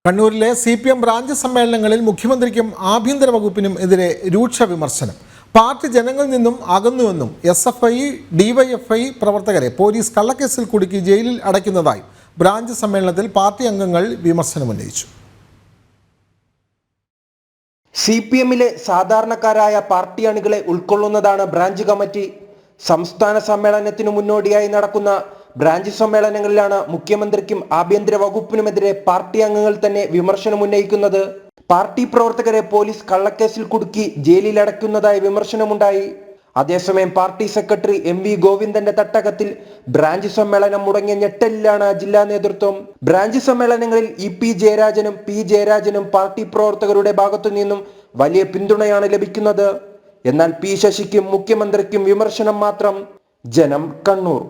കണ്ണൂരിലെ CPM branch സമ്മേളനങ്ങളിൽ മുഖ്യമന്ത്രിക്കും ആഭ്യന്തര വകുപ്പിനും എതിരെ രൂക്ഷ വിമർശനം. പാർട്ടി ജനങ്ങളിൽ നിന്നും അകന്നുവെന്നും SFI, DYFI പ്രവർത്തകരെ പോലീസ് കള്ളക്കേസിൽ കുടുക്കി ജയിലിൽ അടയ്ക്കുന്നതായി ബ്രാഞ്ച് സമ്മേളനത്തിൽ പാർട്ടി അംഗങ്ങൾ വിമർശനമുന്നയിച്ചു. CPMലെ സാധാരണക്കാരായ പാർട്ടി അണികളെ ഉൾക്കൊള്ളുന്നതാണ് ബ്രാഞ്ച് കമ്മിറ്റി. സംസ്ഥാന സമ്മേളനത്തിനു മുന്നോടിയായി നടക്കുന്ന ബ്രാഞ്ച് സമ്മേളനങ്ങളിലാണ് മുഖ്യമന്ത്രിക്കും ആഭ്യന്തര വകുപ്പിനുമെതിരെ പാർട്ടി അംഗങ്ങൾ തന്നെ വിമർശനം ഉന്നയിക്കുന്നത്. പാർട്ടി പ്രവർത്തകരെ പോലീസ് കള്ളക്കേസിൽ കുടുക്കി ജയിലിൽ അടയ്ക്കുന്നതായി വിമർശനമുണ്ടായി. അതേസമയം പാർട്ടി സെക്രട്ടറി MV ഗോവിന്ദന്റെ തട്ടകത്തിൽ ബ്രാഞ്ച് സമ്മേളനം മുടങ്ങിയ ഞെട്ടലിലാണ് ജില്ലാ നേതൃത്വം. ബ്രാഞ്ച് സമ്മേളനങ്ങളിൽ EP ജയരാജനും P ജയരാജനും പാർട്ടി പ്രവർത്തകരുടെ ഭാഗത്തു നിന്നും വലിയ പിന്തുണയാണ് ലഭിക്കുന്നത്. എന്നാൽ P ശശിക്കും മുഖ്യമന്ത്രിക്കും വിമർശനം മാത്രം. ജനം, കണ്ണൂർ.